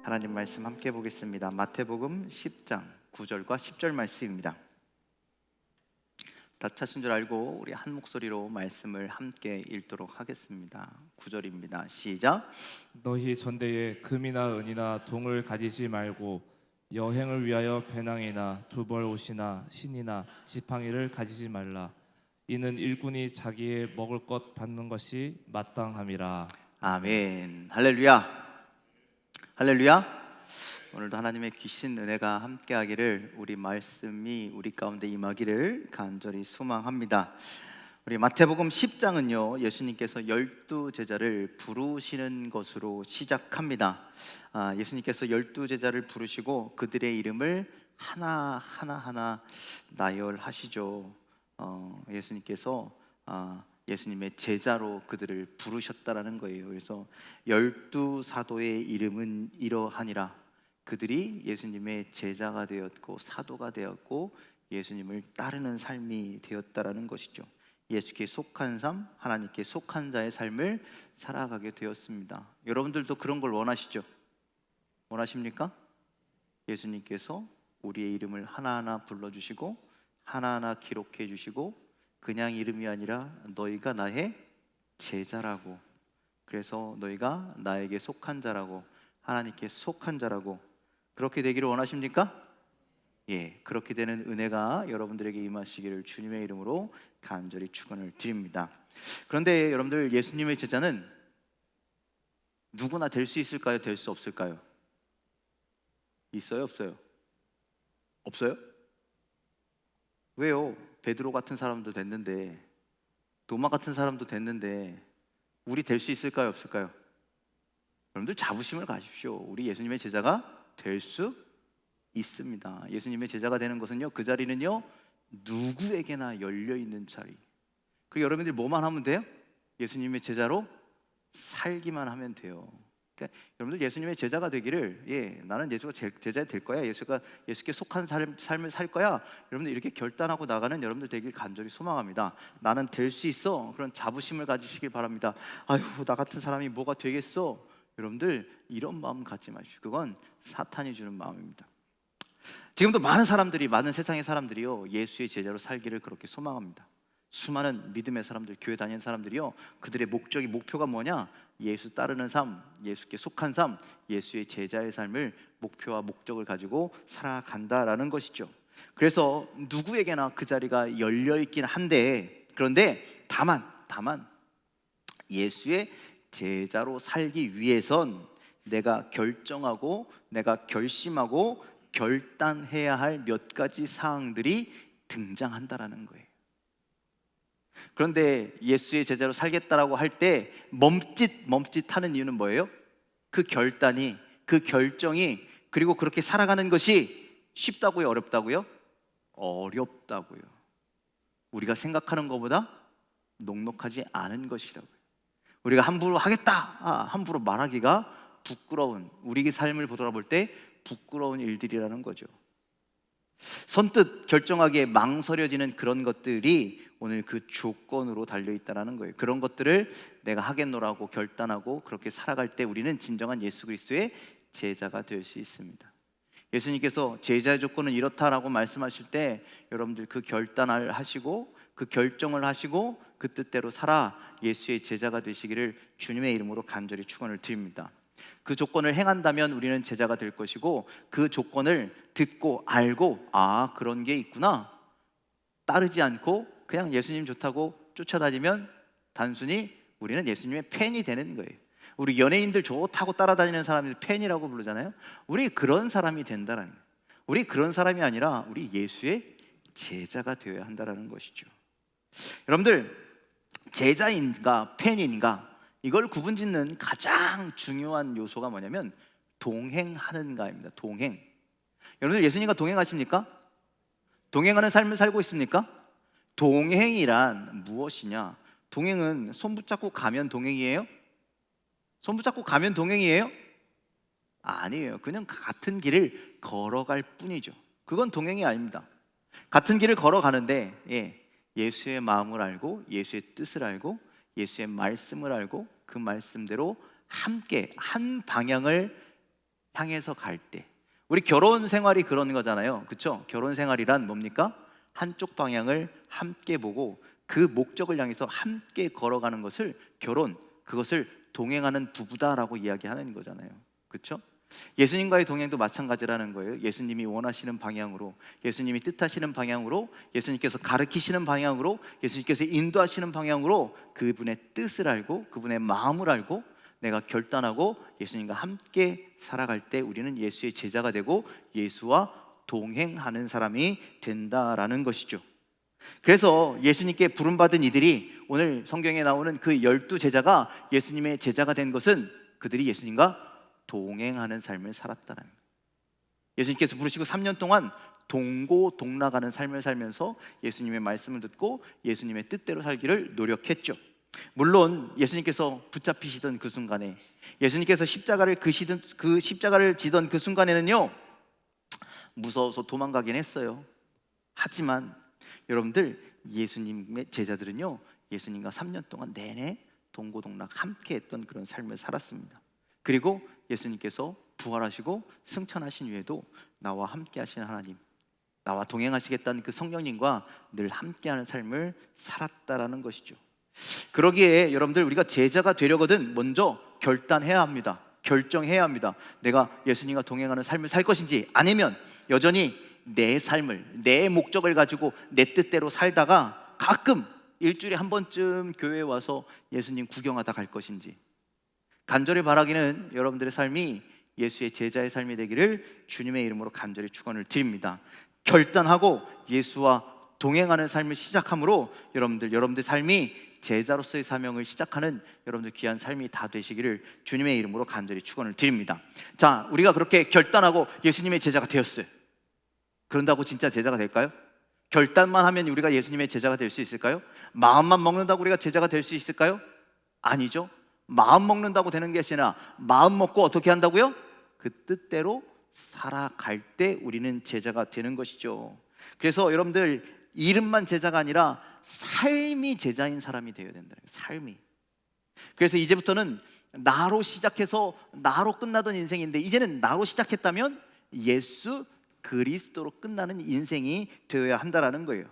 하나님 말씀 함께 보겠습니다. 마태복음 10장 9절과 10절 말씀입니다. 다 찾은 줄 알고 우리 한 목소리로 말씀을 함께 읽도록 하겠습니다. 9절입니다. 시작. 너희 전대에 금이나 은이나 동을 가지지 말고 여행을 위하여 배낭이나 두벌 옷이나 신이나 지팡이를 가지지 말라. 이는 일꾼이 자기의 먹을 것 받는 것이 마땅함이라. 아멘. 할렐루야. 할렐루야. 오늘도 하나님의 귀신 은혜가 함께하기를, 우리 말씀이 우리 가운데 임하기를 간절히 소망합니다. 우리 마태복음 10장은요 예수님께서 12제자를 부르시는 것으로 시작합니다. 예수님께서 12제자를 부르시고 그들의 이름을 하나하나 나열하시죠. 예수님께서 예수님의 제자로 그들을 부르셨다라는 거예요. 그래서 12사도의 이름은 이러하니라. 그들이 예수님의 제자가 되었고 사도가 되었고 예수님을 따르는 삶이 되었다라는 것이죠. 예수께 속한 삶, 하나님께 속한 자의 삶을 살아가게 되었습니다. 여러분들도 그런 걸 원하시죠? 원하십니까? 예수님께서 우리의 이름을 하나하나 불러주시고 하나하나 기록해 주시고 그냥 이름이 아니라 너희가 나의 제자라고, 그래서 너희가 나에게 속한 자라고, 하나님께 속한 자라고, 그렇게 되기를 원하십니까? 예, 그렇게 되는 은혜가 여러분들에게 임하시기를 주님의 이름으로 간절히 축원을 드립니다. 그런데 여러분들, 예수님의 제자는 누구나 될 수 있을까요? 될 수 없을까요? 있어요? 없어요? 없어요? 왜요? 베드로 같은 사람도 됐는데, 도마 같은 사람도 됐는데 우리 될 수 있을까요? 없을까요? 여러분들 자부심을 가십시오. 우리 예수님의 제자가 될 수 있습니다. 예수님의 제자가 되는 것은요, 그 자리는요 누구에게나 열려있는 자리. 그리고 여러분들이 뭐만 하면 돼요? 예수님의 제자로 살기만 하면 돼요. 그러니까 여러분들 예수님의 제자가 되기를, 나는 예수가 제자 될 거야, 예수께 속한 삶을 살 거야, 여러분들 이렇게 결단하고 나가는 여러분들 되길 간절히 소망합니다. 나는 될 수 있어, 그런 자부심을 가지시길 바랍니다. 아유, 나 같은 사람이 뭐가 되겠어. 여러분들 이런 마음 갖지 마십시오. 그건 사탄이 주는 마음입니다. 지금도 많은 사람들이, 많은 세상의 사람들이요 예수의 제자로 살기를 그렇게 소망합니다. 수많은 믿음의 사람들, 교회 다니는 사람들이요, 그들의 목표가 뭐냐? 예수 따르는 삶, 예수께 속한 삶, 예수의 제자의 삶을 목표와 목적을 가지고 살아간다라는 것이죠. 그래서 누구에게나 그 자리가 열려있긴 한데, 그런데 다만 예수의 제자로 살기 위해선 내가 결정하고 내가 결심하고 결단해야 할 몇 가지 사항들이 등장한다라는 거예요. 그런데 예수의 제자로 살겠다라고 할 때 멈칫하는 이유는 뭐예요? 그 결단이, 그 결정이, 그리고 그렇게 살아가는 것이 쉽다고요? 어렵다고요? 어렵다고요. 우리가 생각하는 것보다 녹록하지 않은 것이라고요. 우리가 함부로 하겠다, 함부로 말하기가 부끄러운, 우리의 삶을 돌아볼 때 부끄러운 일들이라는 거죠. 선뜻 결정하기에 망설여지는 그런 것들이 오늘 그 조건으로 달려있다는 거예요. 그런 것들을 내가 하겠노라고 결단하고 그렇게 살아갈 때 우리는 진정한 예수 그리스도의 제자가 될 수 있습니다. 예수님께서 제자의 조건은 이렇다라고 말씀하실 때 여러분들 그 결단을 하시고 그 결정을 하시고 그 뜻대로 살아 예수의 제자가 되시기를 주님의 이름으로 간절히 축원을 드립니다. 그 조건을 행한다면 우리는 제자가 될 것이고, 그 조건을 듣고 알고 그런 게 있구나, 따르지 않고 그냥 예수님 좋다고 쫓아다니면 단순히 우리는 예수님의 팬이 되는 거예요. 우리 연예인들 좋다고 따라다니는 사람들 팬이라고 부르잖아요. 우리 그런 사람이 된다는 거예요. 우리 그런 사람이 아니라 우리 예수의 제자가 되어야 한다는 것이죠. 여러분들, 제자인가 팬인가, 이걸 구분짓는 가장 중요한 요소가 뭐냐면 동행하는가입니다. 동행. 여러분들 예수님과 동행하십니까? 동행하는 삶을 살고 있습니까? 동행이란 무엇이냐? 동행은 손 붙잡고 가면 동행이에요? 손 붙잡고 가면 동행이에요? 아니에요. 그냥 같은 길을 걸어갈 뿐이죠. 그건 동행이 아닙니다. 같은 길을 걸어가는데 예수의 마음을 알고 예수의 뜻을 알고 예수의 말씀을 알고 그 말씀대로 함께 한 방향을 향해서 갈 때, 우리 결혼 생활이 그런 거잖아요. 그렇죠? 결혼 생활이란 뭡니까? 한쪽 방향을 함께 보고 그 목적을 향해서 함께 걸어가는 것을 결혼, 그것을 동행하는 부부다라고 이야기하는 거잖아요. 그렇죠? 예수님과의 동행도 마찬가지라는 거예요. 예수님이 원하시는 방향으로, 예수님이 뜻하시는 방향으로, 예수님께서 가르치시는 방향으로, 예수님께서 인도하시는 방향으로 그분의 뜻을 알고 그분의 마음을 알고 내가 결단하고 예수님과 함께 살아갈 때 우리는 예수의 제자가 되고 예수와 동행하는 사람이 된다라는 것이죠. 그래서 예수님께 부름받은 이들이 오늘 성경에 나오는 그 12제자가 예수님의 제자가 된 것은 그들이 예수님과 동행하는 삶을 살았다는 거예요. 예수님께서 부르시고 3년 동안 동고동락하는 삶을 살면서 예수님의 말씀을 듣고 예수님의 뜻대로 살기를 노력했죠. 물론 예수님께서 붙잡히시던 그 순간에, 예수님께서 십자가를 지던 그 순간에는요, 무서워서 도망가긴 했어요. 하지만 여러분들, 예수님의 제자들은요, 예수님과 3년 동안 내내 동고동락 함께 했던 그런 삶을 살았습니다. 그리고 예수님께서 부활하시고 승천하신 후에도 나와 함께 하시는 하나님, 나와 동행하시겠다는 그 성령님과 늘 함께하는 삶을 살았다라는 것이죠. 그러기에 여러분들, 우리가 제자가 되려거든 먼저 결단해야 합니다. 결정해야 합니다. 내가 예수님과 동행하는 삶을 살 것인지, 아니면 여전히 내 삶을, 내 목적을 가지고 내 뜻대로 살다가 가끔 일주일에 한 번쯤 교회에 와서 예수님 구경하다 갈 것인지. 간절히 바라기는 여러분들의 삶이 예수의 제자의 삶이 되기를 주님의 이름으로 간절히 축원을 드립니다. 결단하고 예수와 동행하는 삶을 시작함으로 여러분들 삶이 제자로서의 사명을 시작하는 여러분들 귀한 삶이 다 되시기를 주님의 이름으로 간절히 축원을 드립니다. 자, 우리가 그렇게 결단하고 예수님의 제자가 되었어요. 그런다고 진짜 제자가 될까요? 결단만 하면 우리가 예수님의 제자가 될 수 있을까요? 마음만 먹는다고 우리가 제자가 될 수 있을까요? 아니죠. 마음 먹는다고 되는 게 아니라 마음 먹고 어떻게 한다고요? 그 뜻대로 살아갈 때 우리는 제자가 되는 것이죠. 그래서 여러분들, 이름만 제자가 아니라 삶이 제자인 사람이 되어야 된다는 거예요. 삶이. 그래서 이제부터는 나로 시작해서 나로 끝나던 인생인데, 이제는 나로 시작했다면 예수 그리스도로 끝나는 인생이 되어야 한다라는 거예요.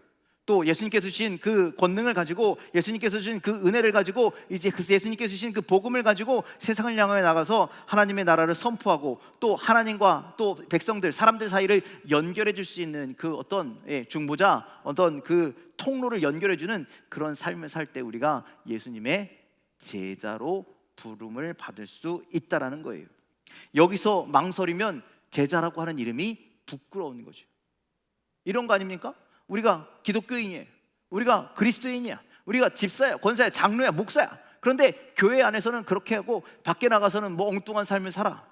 또 예수님께서 주신 그 권능을 가지고, 예수님께서 주신 그 은혜를 가지고, 이제 그 예수님께서 주신 그 복음을 가지고 세상을 향해 나가서 하나님의 나라를 선포하고, 또 하나님과 또 백성들, 사람들 사이를 연결해 줄 수 있는 그 어떤 중보자, 어떤 그 통로를 연결해 주는 그런 삶을 살 때 우리가 예수님의 제자로 부름을 받을 수 있다라는 거예요. 여기서 망설이면 제자라고 하는 이름이 부끄러운 거죠. 이런 거 아닙니까? 우리가 기독교인이에요. 우리가 그리스도인이야. 우리가 집사야, 권사야, 장로야, 목사야. 그런데 교회 안에서는 그렇게 하고 밖에 나가서는 뭐 엉뚱한 삶을 살아.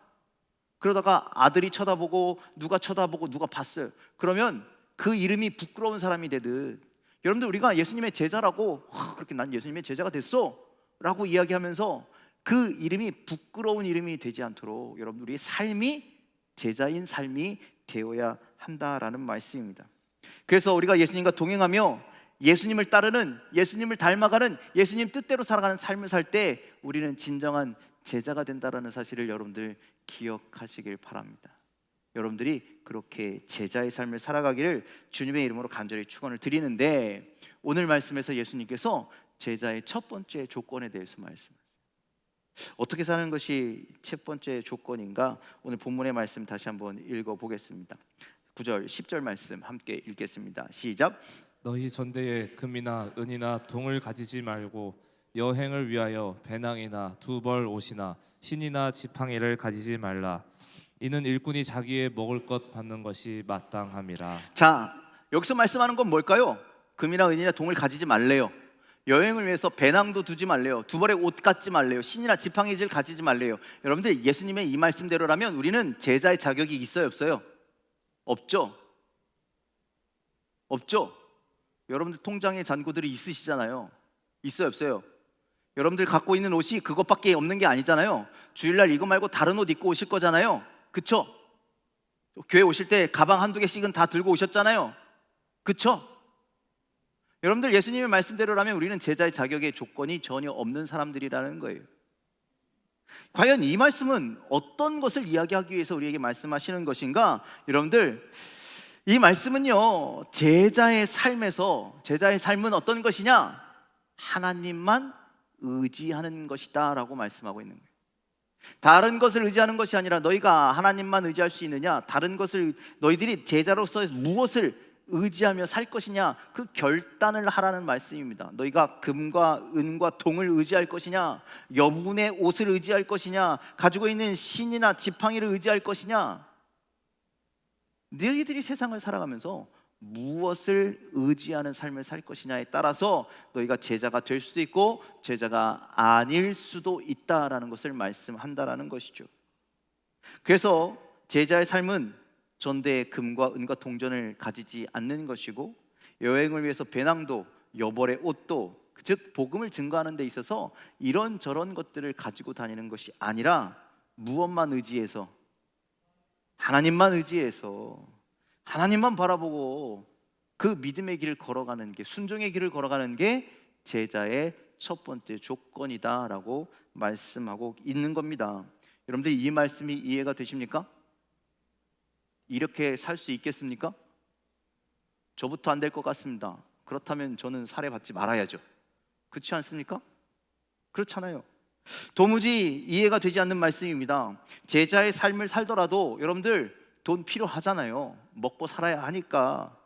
그러다가 아들이 쳐다보고 누가 쳐다보고 누가 봤어요. 그러면 그 이름이 부끄러운 사람이 되듯, 여러분들, 우리가 예수님의 제자라고 그렇게 난 예수님의 제자가 됐어 라고 이야기하면서 그 이름이 부끄러운 이름이 되지 않도록 여러분, 우리의 삶이 제자인 삶이 되어야 한다라는 말씀입니다. 그래서 우리가 예수님과 동행하며 예수님을 따르는, 예수님을 닮아가는, 예수님 뜻대로 살아가는 삶을 살 때 우리는 진정한 제자가 된다라는 사실을 여러분들 기억하시길 바랍니다. 여러분들이 그렇게 제자의 삶을 살아가기를 주님의 이름으로 간절히 축원을 드리는데, 오늘 말씀에서 예수님께서 제자의 첫 번째 조건에 대해서 말씀하세요. 어떻게 사는 것이 첫 번째 조건인가? 오늘 본문의 말씀 다시 한번 읽어보겠습니다. 9절, 10절 말씀 함께 읽겠습니다. 시작. 너희 전대에 금이나 은이나 동을 가지지 말고 여행을 위하여 배낭이나 두벌 옷이나 신이나 지팡이를 가지지 말라. 이는 일꾼이 자기의 먹을 것 받는 것이 마땅함이라. 자, 여기서 말씀하는 건 뭘까요? 금이나 은이나 동을 가지지 말래요. 여행을 위해서 배낭도 두지 말래요. 두 벌의 옷 갖지 말래요. 신이나 지팡이질 가지지 말래요. 여러분들, 예수님의 이 말씀대로라면 우리는 제자의 자격이 있어요, 없어요? 없죠? 없죠? 여러분들 통장에 잔고들이 있으시잖아요. 있어요, 없어요? 여러분들 갖고 있는 옷이 그것밖에 없는 게 아니잖아요. 주일날 이거 말고 다른 옷 입고 오실 거잖아요. 그쵸? 교회 오실 때 가방 한두 개씩은 다 들고 오셨잖아요. 그쵸? 여러분들, 예수님의 말씀대로라면 우리는 제자의 자격의 조건이 전혀 없는 사람들이라는 거예요. 과연 이 말씀은 어떤 것을 이야기하기 위해서 우리에게 말씀하시는 것인가? 여러분들, 이 말씀은요, 제자의 삶은 어떤 것이냐? 하나님만 의지하는 것이다 라고 말씀하고 있는 거예요. 다른 것을 의지하는 것이 아니라 너희가 하나님만 의지할 수 있느냐? 다른 것을, 너희들이 제자로서 무엇을 의지하며 살 것이냐? 그 결단을 하라는 말씀입니다. 너희가 금과 은과 동을 의지할 것이냐? 여분의 옷을 의지할 것이냐? 가지고 있는 신이나 지팡이를 의지할 것이냐? 너희들이 세상을 살아가면서 무엇을 의지하는 삶을 살 것이냐에 따라서 너희가 제자가 될 수도 있고 제자가 아닐 수도 있다라는 것을 말씀한다라는 것이죠. 그래서 제자의 삶은 전대에 금과 은과 동전을 가지지 않는 것이고, 여행을 위해서 배낭도 여벌의 옷도, 즉 복음을 증거하는 데 있어서 이런저런 것들을 가지고 다니는 것이 아니라 무엇만 의지해서, 하나님만 의지해서 하나님만 바라보고 그 믿음의 길을 걸어가는 게, 순종의 길을 걸어가는 게 제자의 첫 번째 조건이다라고 말씀하고 있는 겁니다. 여러분들, 이 말씀이 이해가 되십니까? 이렇게 살 수 있겠습니까? 저부터 안 될 것 같습니다. 그렇다면 저는 살해받지 말아야죠. 그렇지 않습니까? 그렇잖아요. 도무지 이해가 되지 않는 말씀입니다. 제자의 삶을 살더라도 여러분들 돈 필요하잖아요. 먹고 살아야 하니까.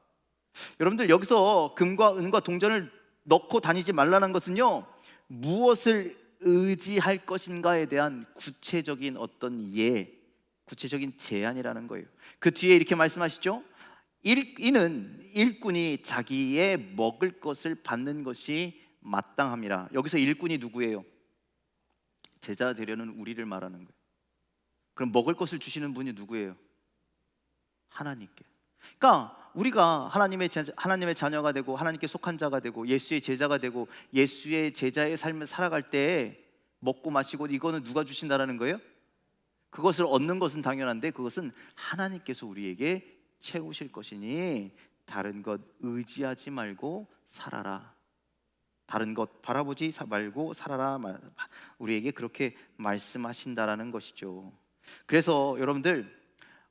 여러분들, 여기서 금과 은과 동전을 넣고 다니지 말라는 것은요, 무엇을 의지할 것인가에 대한 구체적인 어떤 구체적인 제안이라는 거예요. 그 뒤에 이렇게 말씀하시죠. 이는 일꾼이 자기의 먹을 것을 받는 것이 마땅함이라. 여기서 일꾼이 누구예요? 제자 되려는 우리를 말하는 거예요. 그럼 먹을 것을 주시는 분이 누구예요? 하나님께. 그러니까 우리가 하나님의 자녀가 되고 하나님께 속한 자가 되고 예수의 제자가 되고 예수의 제자의 삶을 살아갈 때 먹고 마시고 이거는 누가 주신다라는 거예요? 그것을 얻는 것은 당연한데 그것은 하나님께서 우리에게 채우실 것이니 다른 것 의지하지 말고 살아라. 다른 것 바라보지 말고 살아라. 우리에게 그렇게 말씀하신다라는 것이죠. 그래서 여러분들,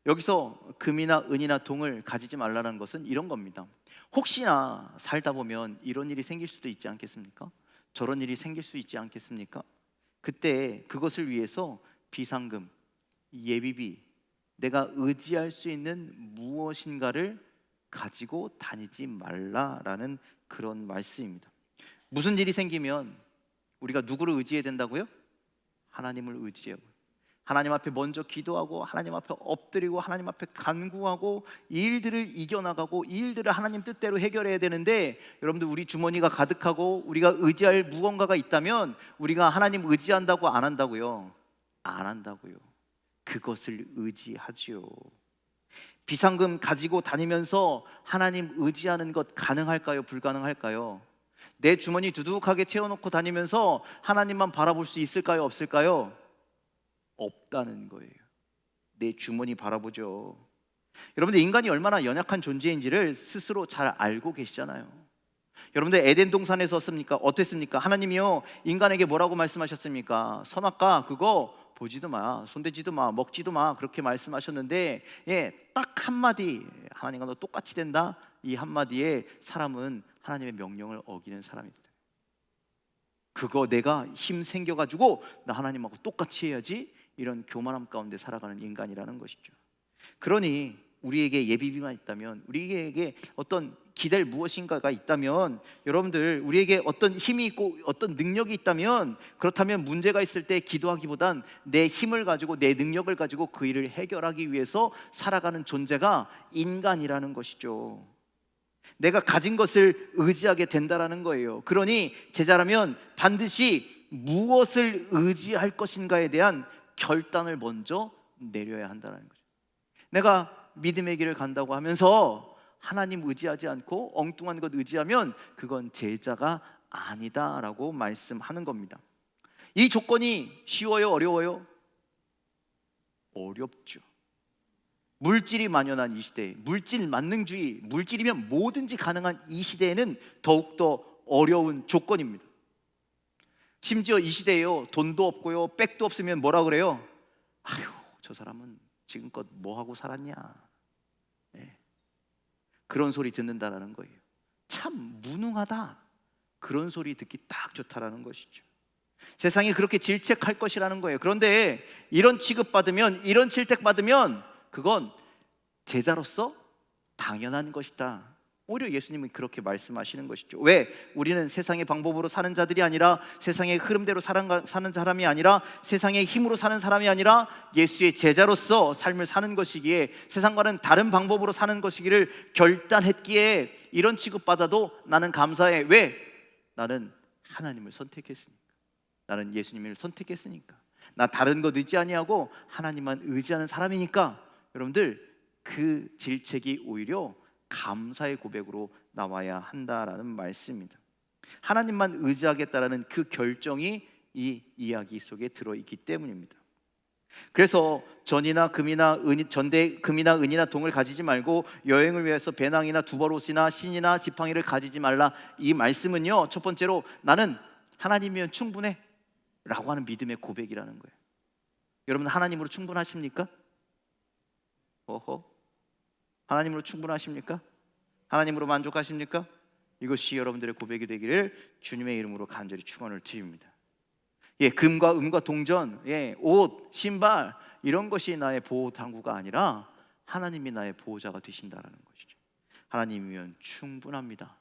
여기서 금이나 은이나 동을 가지지 말라는 것은 이런 겁니다. 혹시나 살다 보면 이런 일이 생길 수도 있지 않겠습니까? 저런 일이 생길 수 있지 않겠습니까? 그때 그것을 위해서 비상금, 예비비, 내가 의지할 수 있는 무엇인가를 가지고 다니지 말라라는 그런 말씀입니다. 무슨 일이 생기면 우리가 누구를 의지해야 된다고요? 하나님을 의지하고, 하나님 앞에 먼저 기도하고 하나님 앞에 엎드리고 하나님 앞에 간구하고 이 일들을 이겨나가고 이 일들을 하나님 뜻대로 해결해야 되는데, 여러분들, 우리 주머니가 가득하고 우리가 의지할 무언가가 있다면 우리가 하나님 의지한다고 안 한다고요? 안 한다고요. 그것을 의지하지요. 비상금 가지고 다니면서 하나님 의지하는 것 가능할까요? 불가능할까요? 내 주머니 두둑하게 채워놓고 다니면서 하나님만 바라볼 수 있을까요? 없을까요? 없다는 거예요. 내 주머니 바라보죠. 여러분들, 인간이 얼마나 연약한 존재인지를 스스로 잘 알고 계시잖아요. 여러분들, 에덴 동산에서 어땠습니까? 하나님이요, 인간에게 뭐라고 말씀하셨습니까? 선악과 그거 보지도 마, 손대지도 마, 먹지도 마, 그렇게 말씀하셨는데, 딱 한마디, 하나님과 너 똑같이 된다, 이 한마디에 사람은 하나님의 명령을 어기는 사람이다. 그거 내가 힘 생겨가지고 나 하나님하고 똑같이 해야지, 이런 교만함 가운데 살아가는 인간이라는 것이죠. 그러니 우리에게 예비비만 있다면, 우리에게 어떤 기댈 무엇인가가 있다면, 여러분들, 우리에게 어떤 힘이 있고 어떤 능력이 있다면, 그렇다면 문제가 있을 때 기도하기보단 내 힘을 가지고 내 능력을 가지고 그 일을 해결하기 위해서 살아가는 존재가 인간이라는 것이죠. 내가 가진 것을 의지하게 된다라는 거예요. 그러니 제자라면 반드시 무엇을 의지할 것인가에 대한 결단을 먼저 내려야 한다는 거죠. 내가 믿음의 길을 간다고 하면서 하나님 의지하지 않고 엉뚱한 것 의지하면 그건 제자가 아니다라고 말씀하는 겁니다. 이 조건이 쉬워요? 어려워요? 어렵죠. 물질이 만연한 이 시대, 물질 만능주의, 물질이면 뭐든지 가능한 이 시대에는 더욱더 어려운 조건입니다. 심지어 이 시대에요, 돈도 없고요, 백도 없으면 뭐라 그래요? 아유, 저 사람은 지금껏 뭐 하고 살았냐. 네. 그런 소리 듣는다라는 거예요. 참 무능하다, 그런 소리 듣기 딱 좋다라는 것이죠. 세상이 그렇게 질책할 것이라는 거예요. 그런데 이런 취급받으면, 이런 질책받으면 그건 제자로서 당연한 것이다. 오히려 예수님은 그렇게 말씀하시는 것이죠. 왜? 우리는 세상의 방법으로 사는 자들이 아니라, 세상의 흐름대로 사는 사람이 아니라, 세상의 힘으로 사는 사람이 아니라 예수의 제자로서 삶을 사는 것이기에, 세상과는 다른 방법으로 사는 것이기를 결단했기에 이런 취급받아도 나는 감사해. 왜? 나는 하나님을 선택했으니까. 나는 예수님을 선택했으니까. 나 다른 것 의지 아니하고 하나님만 의지하는 사람이니까. 여러분들, 그 질책이 오히려 감사의 고백으로 나와야 한다라는 말씀입니다. 하나님만 의지하겠다라는 그 결정이 이 이야기 속에 들어있기 때문입니다. 그래서 전대 금이나 은이나 동을 가지지 말고 여행을 위해서 배낭이나 두벌옷이나 신이나 지팡이를 가지지 말라. 이 말씀은요, 첫 번째로 나는 하나님이면 충분해 라고 하는 믿음의 고백이라는 거예요. 여러분, 하나님으로 충분하십니까? 하나님으로 충분하십니까? 하나님으로 만족하십니까? 이것이 여러분들의 고백이 되기를 주님의 이름으로 간절히 축원을 드립니다. 금과 은과 동전, 옷, 신발, 이런 것이 나의 보호 당구가 아니라 하나님이 나의 보호자가 되신다라는 것이죠. 하나님이면 충분합니다.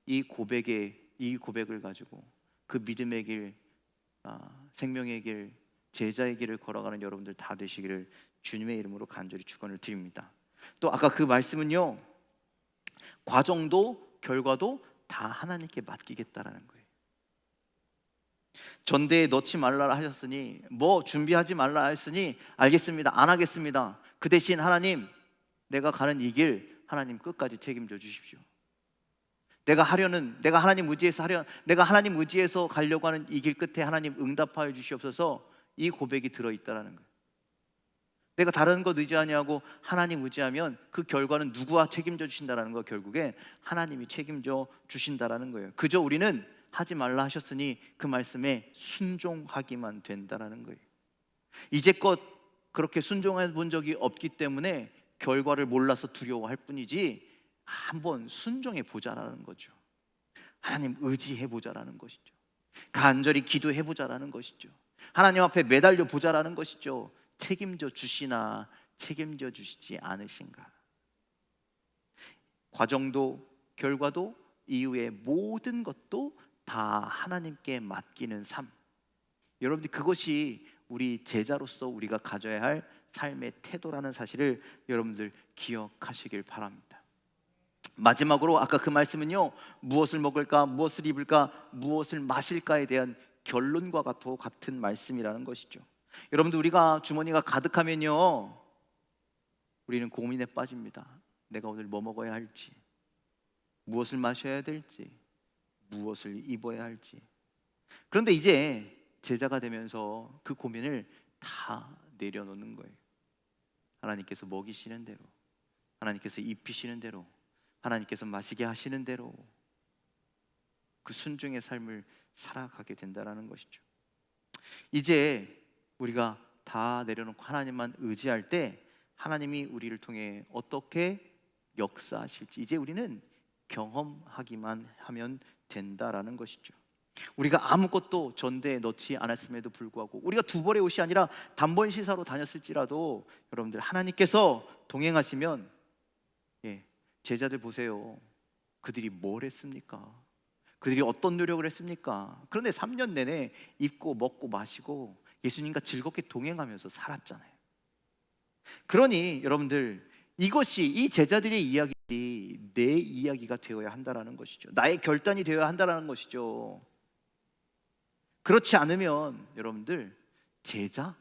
이 고백을 가지고 그 믿음의 길, 생명의 길, 제자의 길을 걸어가는 여러분들 다 되시기를 주님의 이름으로 간절히 축원을 드립니다. 또 아까 그 말씀은요, 과정도 결과도 다 하나님께 맡기겠다라는 거예요. 전대에 넣지 말라 하셨으니, 뭐 준비하지 말라 하셨으니 알겠습니다, 안 하겠습니다. 그 대신 하나님, 내가 가는 이 길 하나님 끝까지 책임져 주십시오. 내가 하나님 의지해서 가려고 하는 이 길 끝에 하나님 응답하여 주시옵소서. 이 고백이 들어있다라는 거예요. 내가 다른 것 의지하냐고 하나님 의지하면 그 결과는 누구와 책임져 주신다라는 거, 결국에 하나님이 책임져 주신다라는 거예요. 그저 우리는 하지 말라 하셨으니 그 말씀에 순종하기만 된다라는 거예요. 이제껏 그렇게 순종해 본 적이 없기 때문에 결과를 몰라서 두려워할 뿐이지, 한번 순종해 보자라는 거죠. 하나님 의지해 보자라는 것이죠. 간절히 기도해 보자라는 것이죠. 하나님 앞에 매달려 보자라는 것이죠. 책임져 주시나 책임져 주시지 않으신가. 과정도 결과도 이후의 모든 것도 다 하나님께 맡기는 삶. 여러분들, 그것이 우리 제자로서 우리가 가져야 할 삶의 태도라는 사실을 여러분들 기억하시길 바랍니다. 마지막으로 아까 그 말씀은요, 무엇을 먹을까, 무엇을 입을까, 무엇을 마실까에 대한 결론과 같은 말씀이라는 것이죠. 여러분들, 우리가 주머니가 가득하면요, 우리는 고민에 빠집니다. 내가 오늘 뭐 먹어야 할지, 무엇을 마셔야 될지, 무엇을 입어야 할지. 그런데 이제 제자가 되면서 그 고민을 다 내려놓는 거예요. 하나님께서 먹이시는 대로, 하나님께서 입히시는 대로, 하나님께서 마시게 하시는 대로 그 순종의 삶을 살아가게 된다는 것이죠. 이제 우리가 다 내려놓고 하나님만 의지할 때 하나님이 우리를 통해 어떻게 역사하실지 이제 우리는 경험하기만 하면 된다라는 것이죠. 우리가 아무것도 전대에 넣지 않았음에도 불구하고, 우리가 두 벌의 옷이 아니라 단번 시사로 다녔을지라도 여러분들, 하나님께서 동행하시면, 제자들 보세요. 그들이 뭘 했습니까? 그들이 어떤 노력을 했습니까? 그런데 3년 내내 입고 먹고 마시고 예수님과 즐겁게 동행하면서 살았잖아요. 그러니 여러분들, 이것이, 이 제자들의 이야기들이 내 이야기가 되어야 한다라는 것이죠. 나의 결단이 되어야 한다라는 것이죠. 그렇지 않으면 여러분들, 제자는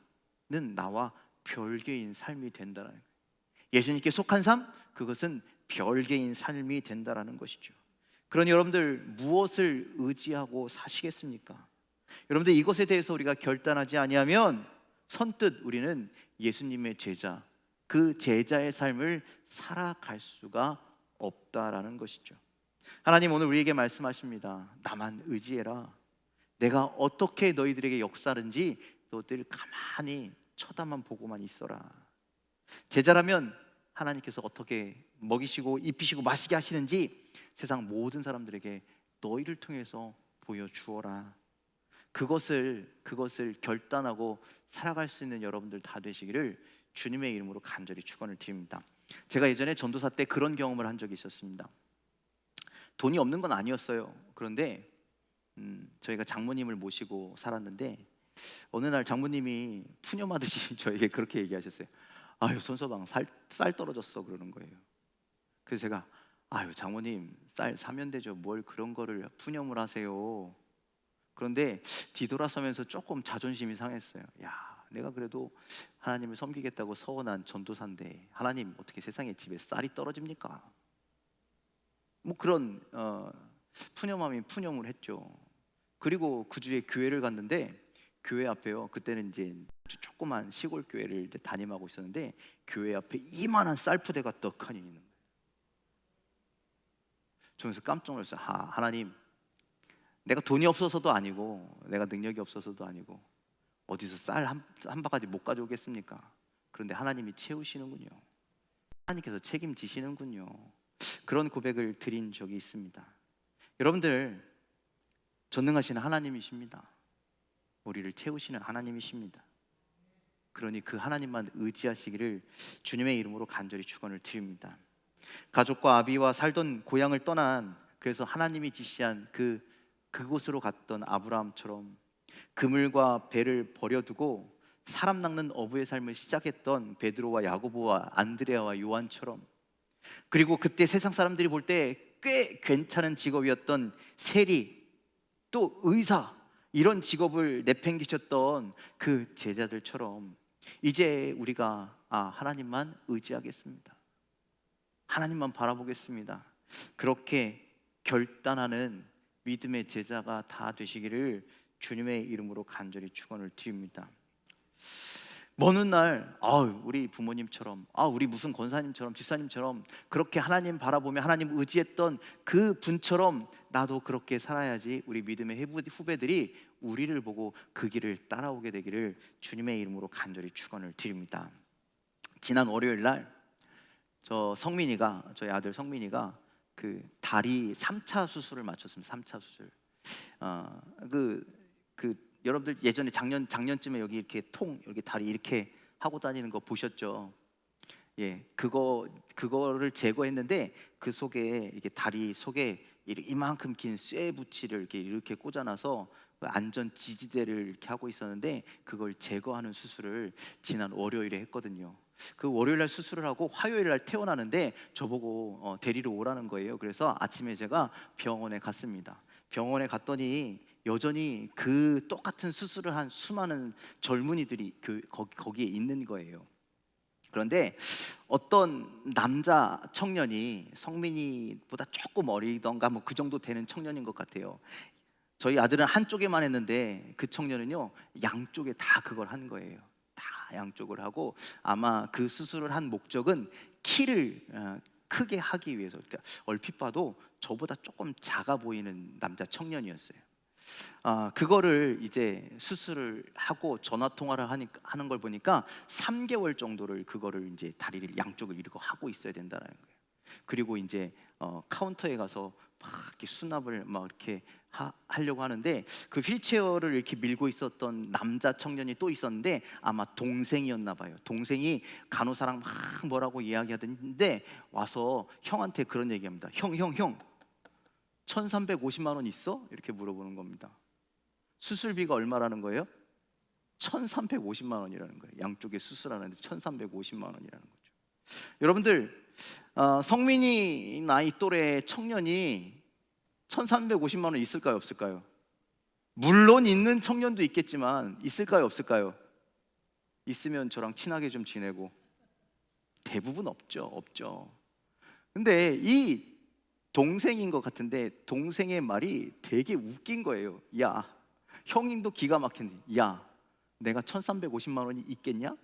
나와 별개인 삶이 된다는 거예요. 예수님께 속한 삶, 그것은 별개인 삶이 된다라는 것이죠. 그러니 여러분들, 무엇을 의지하고 사시겠습니까? 여러분들, 이것에 대해서 우리가 결단하지 아니하면 선뜻 우리는 예수님의 제자, 그 제자의 삶을 살아갈 수가 없다라는 것이죠. 하나님 오늘 우리에게 말씀하십니다. 나만 의지해라. 내가 어떻게 너희들에게 역사하는지 너희들 가만히 쳐다만 보고만 있어라. 제자라면 하나님께서 어떻게 먹이시고 입히시고 마시게 하시는지 세상 모든 사람들에게 너희를 통해서 보여주어라. 그것을 결단하고 살아갈 수 있는 여러분들 다 되시기를 주님의 이름으로 간절히 축원을 드립니다. 제가 예전에 전도사 때 그런 경험을 한 적이 있었습니다. 돈이 없는 건 아니었어요. 그런데 저희가 장모님을 모시고 살았는데 어느 날 장모님이 푸념하듯이 저에게 그렇게 얘기하셨어요. 아유, 손서방 쌀 떨어졌어, 그러는 거예요. 그래서 제가 아유, 장모님 쌀 사면 되죠, 뭘 그런 거를 푸념을 하세요. 그런데 뒤돌아서면서 조금 자존심이 상했어요. 야, 내가 그래도 하나님을 섬기겠다고 서원한 전도사인데 하나님 어떻게 세상에 집에 쌀이 떨어집니까? 뭐 그런 푸념함이 푸념을 했죠. 그리고 그 주에 교회를 갔는데 교회 앞에요. 그때는 이제 조그만 시골 교회를 이제 담임하고 있었는데 교회 앞에 이만한 쌀푸대가 떡하니 있는 거예요. 저기서 깜짝 놀랐어요. 하나님, 내가 돈이 없어서도 아니고 내가 능력이 없어서도 아니고 어디서 쌀 한 바가지 못 가져오겠습니까? 그런데 하나님이 채우시는군요. 하나님께서 책임지시는군요. 그런 고백을 드린 적이 있습니다. 여러분들, 전능하신 하나님이십니다. 우리를 채우시는 하나님이십니다. 그러니 그 하나님만 의지하시기를 주님의 이름으로 간절히 축원을 드립니다. 가족과 아비와 살던 고향을 떠난, 그래서 하나님이 지시한 그곳으로 갔던 아브라함처럼 그물과 배를 버려두고 사람 낚는 어부의 삶을 시작했던 베드로와 야고보와 안드레아와 요한처럼, 그리고 그때 세상 사람들이 볼 때 꽤 괜찮은 직업이었던 세리, 또 의사, 이런 직업을 내팽개쳤던 그 제자들처럼 이제 우리가 하나님만 의지하겠습니다, 하나님만 바라보겠습니다, 그렇게 결단하는 믿음의 제자가 다 되시기를 주님의 이름으로 간절히 축원을 드립니다. 먼 훗날 우리 부모님처럼, 우리 무슨 권사님처럼 집사님처럼 그렇게 하나님 바라보며 하나님 의지했던 그 분처럼 나도 그렇게 살아야지 우리 믿음의 후배들이 우리를 보고 그 길을 따라오게 되기를 주님의 이름으로 간절히 축원을 드립니다. 지난 월요일 날 저희 아들 성민이가 그 다리 3차 수술을 마쳤습니다. 3차 수술. 여러분들 예전에 작년쯤에 여기 이렇게 여기 다리 이렇게 하고 다니는 거 보셨죠? 예, 그거를 제거했는데 그 속에 이게 다리 속에 이만큼 긴 쇠붙이를 이렇게 꽂아놔서 안전 지지대를 이렇게 하고 있었는데 그걸 제거하는 수술을 지난 월요일에 했거든요. 그 월요일 날 수술을 하고 화요일 날 퇴원하는데 저보고 데리러 오라는 거예요. 그래서 아침에 제가 병원에 갔습니다. 병원에 갔더니 여전히 그 똑같은 수술을 한 수많은 젊은이들이 거기에 있는 거예요. 그런데 어떤 남자 청년이 성민이보다 조금 어리던가 뭐 그 정도 되는 청년인 것 같아요. 저희 아들은 한쪽에만 했는데 그 청년은요 양쪽에 다 그걸 한 거예요. 다 양쪽을 하고 아마 그 수술을 한 목적은 키를 크게 하기 위해서. 그러니까 얼핏 봐도 저보다 조금 작아 보이는 남자 청년이었어요. 그거를 이제 수술을 하고 전화 통화를 하는 걸 보니까 3개월 정도를 그거를 이제 다리를 양쪽을 이렇게 하고 있어야 된다는 거예요. 그리고 이제 카운터에 가서 막 이렇게 수납을 막 이렇게 하려고 하는데 그 휠체어를 이렇게 밀고 있었던 남자 청년이 또 있었는데 아마 동생이었나 봐요. 동생이 간호사랑 막 뭐라고 이야기하던데 와서 형한테 그런 얘기합니다. 형 1350만 원 있어? 이렇게 물어보는 겁니다. 수술비가 얼마라는 거예요? 1350만 원이라는 거예요. 양쪽에 수술하는데 1350만 원이라는 거죠. 여러분들, 성민이 나이 또래 청년이 1350만 원 있을까요, 없을까요? 물론 있는 청년도 있겠지만 있을까요, 없을까요? 있으면 저랑 친하게 좀 지내고. 대부분 없죠. 근데 이 동생인 것 같은데 동생의 말이 되게 웃긴 거예요. 야, 형님도 기가 막혔는데 야, 내가 1350만 원이 있겠냐?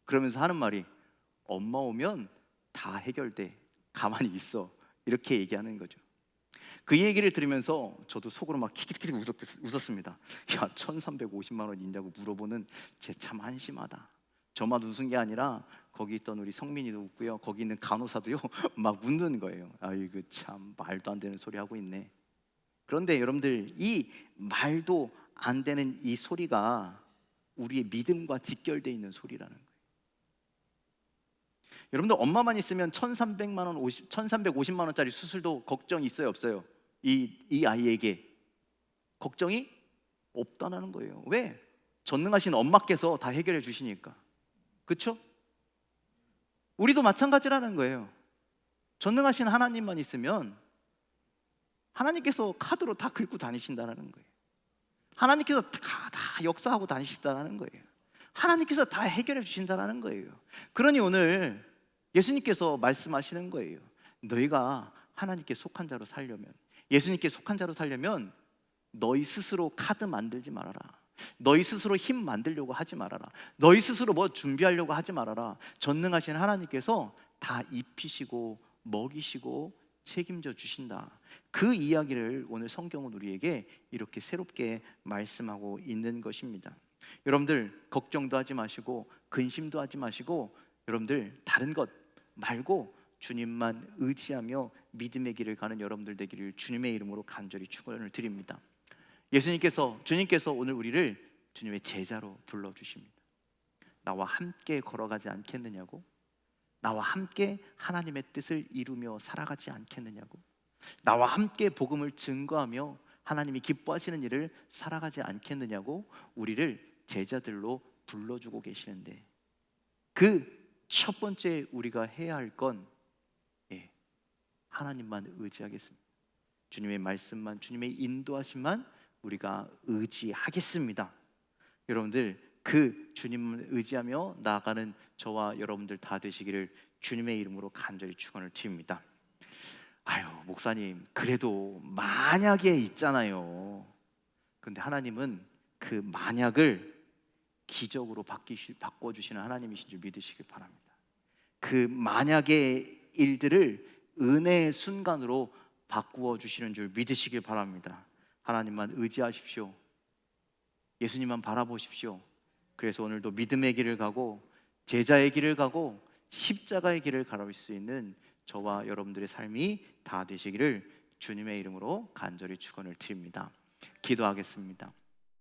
그러면서 하는 말이 엄마 오면 다 해결돼, 가만히 있어, 이렇게 얘기하는 거죠. 그 얘기를 들으면서 저도 속으로 막 키키키키 웃었습니다. 야, 1,350만 원 있냐고 물어보는 쟤 참 한심하다. 저만 웃은 게 아니라 거기 있던 우리 성민이도 웃고요, 거기 있는 간호사도요 막 웃는 거예요. 아이고 참 말도 안 되는 소리 하고 있네. 그런데 여러분들, 이 말도 안 되는 이 소리가 우리의 믿음과 직결되어 있는 소리라는 거예요. 여러분들, 엄마만 있으면 1,350만 원짜리 수술도 걱정이 있어요, 없어요? 이 아이에게 걱정이 없다는 거예요. 왜? 전능하신 엄마께서 다 해결해 주시니까. 그렇죠? 우리도 마찬가지라는 거예요. 전능하신 하나님만 있으면 하나님께서 카드로 다 긁고 다니신다는 거예요. 하나님께서 다 역사하고 다니신다는 거예요. 하나님께서 다 해결해 주신다는 거예요. 그러니 오늘 예수님께서 말씀하시는 거예요. 너희가 하나님께 속한 자로 살려면, 예수님께 속한 자로 살려면 너희 스스로 카드 만들지 말아라. 너희 스스로 힘 만들려고 하지 말아라. 너희 스스로 뭐 준비하려고 하지 말아라. 전능하신 하나님께서 다 입히시고 먹이시고 책임져 주신다. 그 이야기를 오늘 성경은 우리에게 이렇게 새롭게 말씀하고 있는 것입니다. 여러분들, 걱정도 하지 마시고 근심도 하지 마시고, 여러분들 다른 것 말고 주님만 의지하며 믿음의 길을 가는 여러분들 되기를 주님의 이름으로 간절히 축원을 드립니다. 주님께서 오늘 우리를 주님의 제자로 불러주십니다. 나와 함께 걸어가지 않겠느냐고? 나와 함께 하나님의 뜻을 이루며 살아가지 않겠느냐고? 나와 함께 복음을 증거하며 하나님이 기뻐하시는 일을 살아가지 않겠느냐고 우리를 제자들로 불러주고 계시는데, 그 첫 번째 우리가 해야 할 건 하나님만 의지하겠습니다. 주님의 말씀만, 주님의 인도하심만 우리가 의지하겠습니다. 여러분들, 그 주님을 의지하며 나아가는 저와 여러분들 다 되시기를 주님의 이름으로 간절히 축원을 드립니다. 아유, 목사님, 그래도 만약에 있잖아요. 근데 하나님은 그 만약을 기적으로 바꿔주시는 하나님이신 줄 믿으시길 바랍니다. 그 만약의 일들을 은혜의 순간으로 바꾸어 주시는 줄 믿으시길 바랍니다. 하나님만 의지하십시오. 예수님만 바라보십시오. 그래서 오늘도 믿음의 길을 가고 제자의 길을 가고 십자가의 길을 걸을 수 있는 저와 여러분들의 삶이 다 되시기를 주님의 이름으로 간절히 축원을 드립니다. 기도하겠습니다.